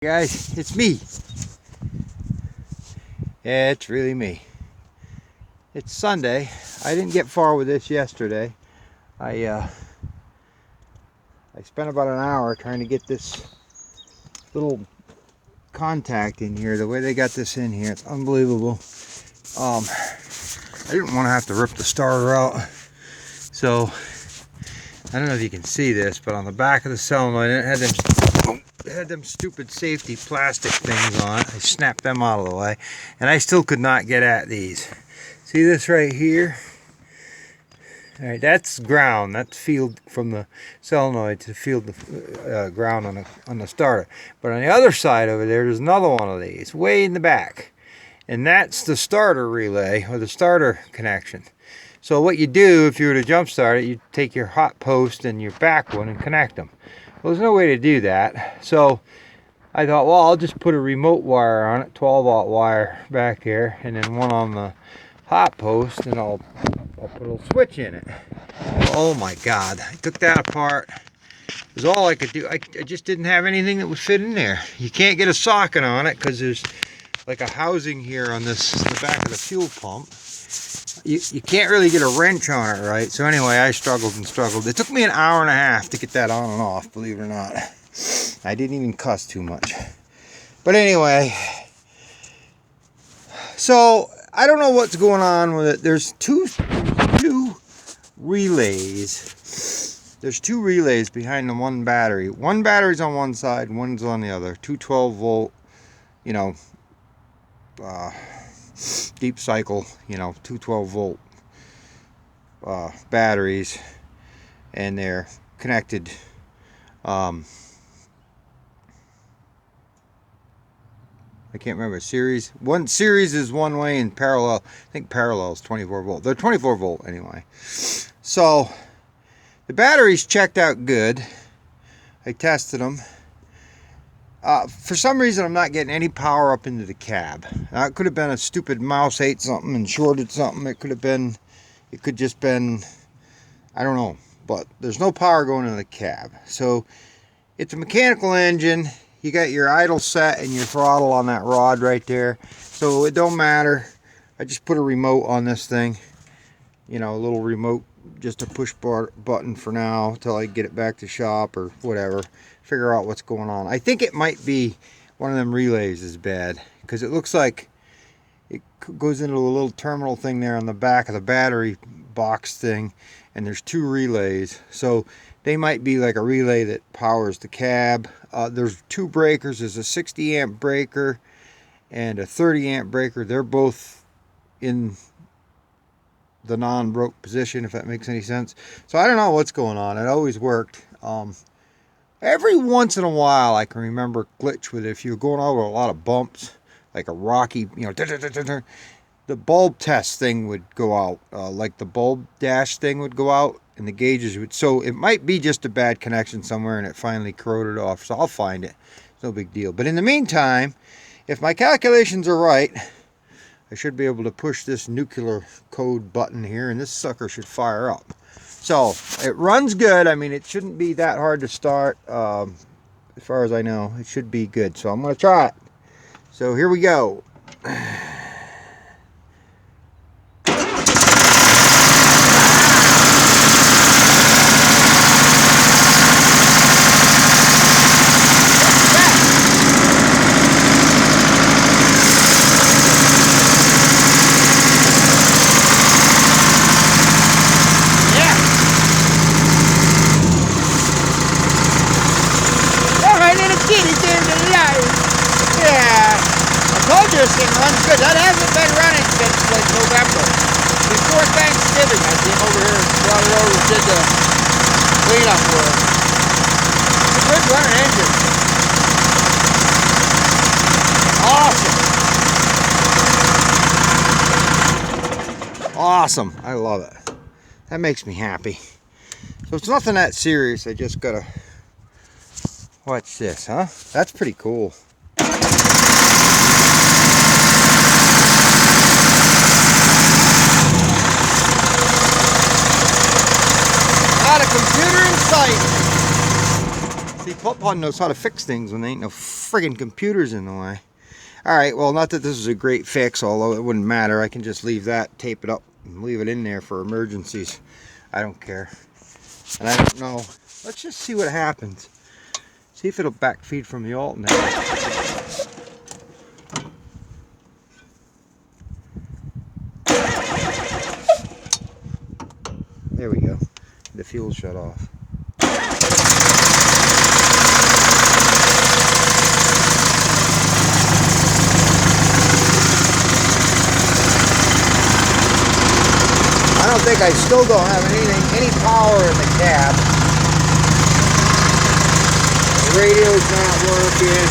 Guys, it's me. Yeah, it's really me. It's Sunday. I didn't get far with this yesterday. I spent about an hour trying to get this little contact in here. The way they got this in here, it's unbelievable. I didn't want to have to rip the starter out. So I don't know if you can see this, but on the back of the solenoid it had them stupid safety plastic things on it. I snapped them out of the way, and I still could not get at these. See this right here? All right, that's ground. That's field from the solenoid to field the ground on the starter. But on the other side over there, there's another one of these way in the back, and that's the starter relay or the starter connection. So what you do if you were to jump start it, you take your hot post and your back one and connect them. Well, there's no way to do that. So I thought, well, I'll just put a remote wire on it, 12-aught wire back there, and then one on the hot post, and I'll put a little switch in it. Oh my God, I took that apart. It was all I could do. I just didn't have anything that would fit in there. You can't get a socket on it because there's like a housing here on the back of the fuel pump. You can't really get a wrench on it, right? So anyway, I struggled and struggled. It took me an hour and a half to get that on and off, believe it or not. I didn't even cuss too much. But anyway, so I don't know what's going on with it. There's two relays. There's two relays behind the one battery. One battery's on one side, one's on the other. Two 12-volt, you know, deep cycle, you know, two 12-volt batteries, and they're connected. I can't remember series. One series is one way, and parallel, I think parallel is 24 volt. They're 24 volt anyway. So the batteries checked out good. I tested them. For some reason, I'm not getting any power up into the cab. Now, it could have been a stupid mouse ate something and shorted something. It could just been, I don't know. But there's no power going into the cab. So it's a mechanical engine. You got your idle set and your throttle on that rod right there. So it don't matter. I just put a remote on this thing. You know, a little remote, just a push button for now till I get it back to shop or whatever. Figure out what's going on. I think it might be one of them relays is bad, because it looks like it goes into a little terminal thing there on the back of the battery box thing, and there's two relays. So they might be like a relay that powers the cab. There's two breakers. There's a 60 amp breaker and a 30 amp breaker. They're both in the non-broke position, if that makes any sense. So I don't know what's going on. It always worked. Every once in a while I can remember glitch with it. If you're going over a lot of bumps, like a rocky, you know, the bulb test thing would go out, like the bulb dash thing would go out, and the gauges would. So it might be just a bad connection somewhere, and it finally corroded off. So I'll find it. It's no big deal. But in the meantime, if my calculations are right, I should be able to push this nuclear code button here, and this sucker should fire up. So it runs good. I mean, it shouldn't be that hard to start. As far as I know, it should be good. So I'm going to try it. So here we go. Yeah, I told you this thing runs good. That hasn't been running since like November. Before Thanksgiving, I came over here and brought it over and did the cleanup work. It's a good running engine. Awesome. Awesome. I love it. That makes me happy. So it's nothing that serious. I just gotta watch this, huh? That's pretty cool. Not a computer in sight. See, Pop knows how to fix things when there ain't no friggin' computer's in the way. Alright, well, not that this is a great fix, although it wouldn't matter. I can just leave that, tape it up, and leave it in there for emergencies. I don't care. And I don't know. Let's just see what happens. See if it'll backfeed from the alternator. There we go. The fuel shut off. I still don't have any power in the cab. The radio's not working.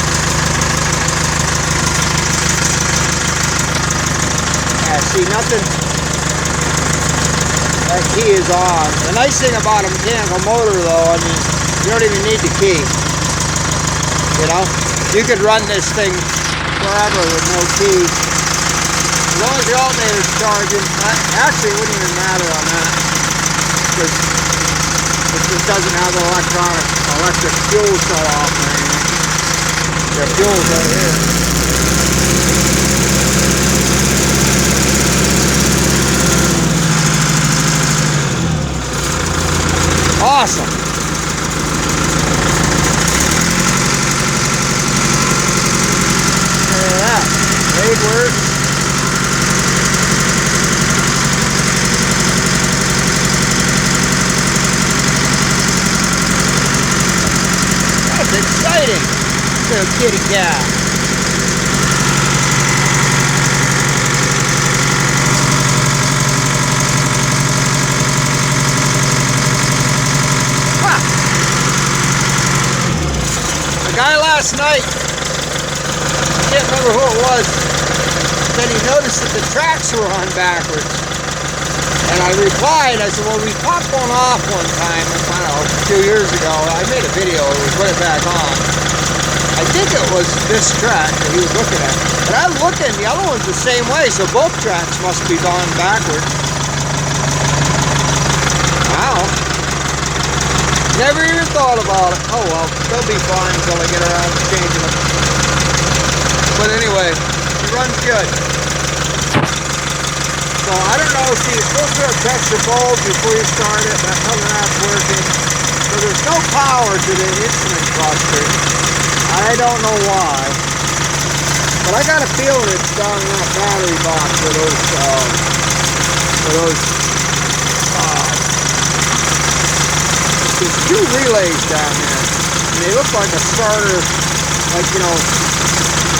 Yeah, see, nothing. That key is on. The nice thing about a mechanical motor, though, I mean, you don't even need the key. You know, you could run this thing forever with no key. As long as the alternator's charging, actually it wouldn't even matter on that, because it doesn't have the electric fuel shut off or anything. The fuel's right here. Awesome. Look at that. Blade works. Exciting! Little kitty cat. Huh. The guy last night, I can't remember who it was, said he noticed that the tracks were on backwards. And I replied, I said, well, we popped one off one time, I don't know, a few years ago. I made a video, we put it back on. I think it was this track that he was looking at. But I'm looking, the other one's the same way, so both tracks must be gone backwards. Wow. Never even thought about it. Oh well, they'll be fine until I get around to changing them. But anyway, it runs good. So I don't know, see, you're supposed to test your bulbs before you start it, but none of that's working. So there's no power to the instrument cluster. I don't know why. But I got a feeling it's down in that battery box for there's two relays down there. And they look like a starter, like, you know,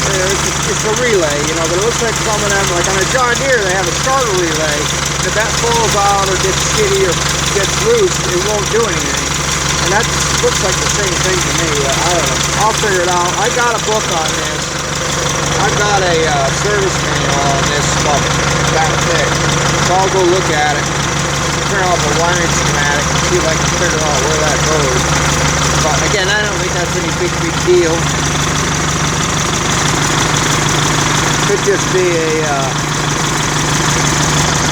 it's a relay, you know, but it looks like some of them, like on a John Deere, they have a starter relay. If that falls out or gets skitty or gets loose, it won't do anything. And that looks like the same thing to me. I don't know. I'll figure it out. I got a book on this. I've got a service manual on this stuff that thick. So I'll go look at it, turn off a wiring schematic, and see if I can figure out where that goes. But again, I don't think that's any big deal. Could just be a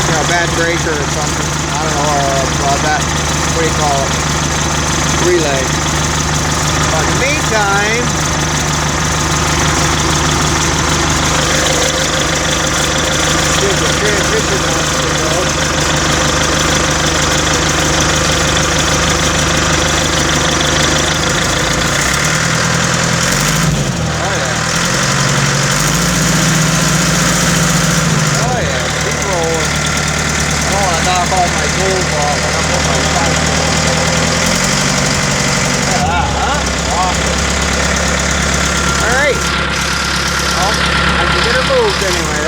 you know, bad breaker or something. I don't know, or that, what do you call it, relay. But in the meantime, here's the transmission wants to go. Knock all my tools off when I put my pipe in. Look at that, huh? Awesome. Alright. Well, I can get her moved anyway.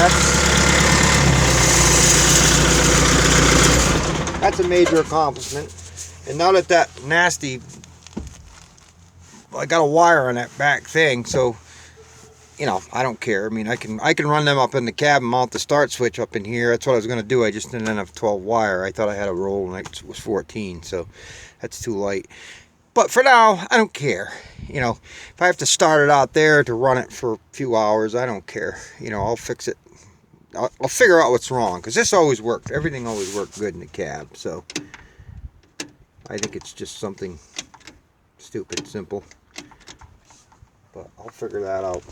That's a major accomplishment. And now that nasty, I got a wire on that back thing, so you know, I don't care. I mean, I can run them up in the cab and mount the start switch up in here. That's what I was going to do. I just didn't have 12 wire. I thought I had a roll and it was 14, so that's too light. But for now, I don't care. You know, if I have to start it out there to run it for a few hours, I don't care. You know, I'll fix it. I'll figure out what's wrong, because this always worked. Everything always worked good in the cab, so I think it's just something stupid, simple. but I'll figure that out.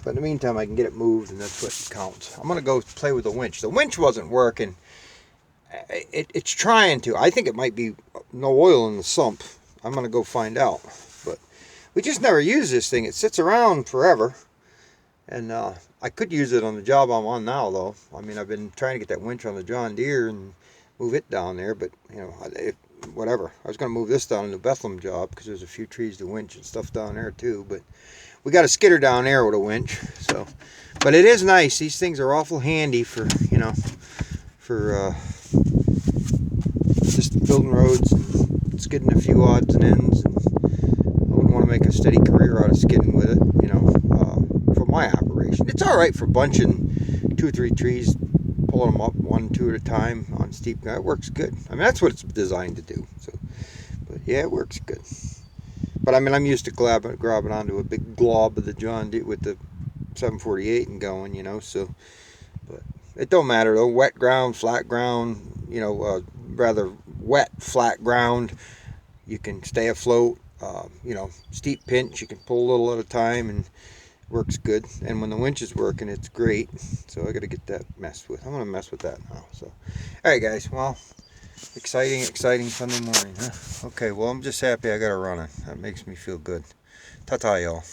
But in the meantime, I can get it moved, and that's what counts. I'm gonna go play with the winch. The winch wasn't working. It's trying to. I think it might be no oil in the sump. I'm gonna go find out. But we just never use this thing. It sits around forever, and I could use it on the job I'm on now, though. I mean, I've been trying to get that winch on the John Deere and move it down there, but you know, whatever. I was going to move this down in the Bethlehem job because there's a few trees to winch and stuff down there too. But we got a skidder down there with a winch. So, but it is nice. These things are awful handy for, you know, for just building roads and skidding a few odds and ends. And I wouldn't want to make a steady career out of skidding with it, you know, for my operation. It's all right for bunching 2 or 3 trees, pulling them up 1, 2 at a time on steep ground. It works good. I mean, that's what it's designed to do. So, but yeah, it works good. But I mean, I'm used to grabbing onto a big glob of the John Deere with the 748 and going, you know. So, but it don't matter though. Wet ground, flat ground, you know, rather wet, flat ground, you can stay afloat. You know, steep pinch, you can pull a little at a time and works good. And when the winch is working, it's great. So I got to get that messed with. I'm going to mess with that now. So, all right, guys. Well, exciting Sunday morning, huh? Okay, well, I'm just happy I got it running. That makes me feel good. Ta-ta, y'all.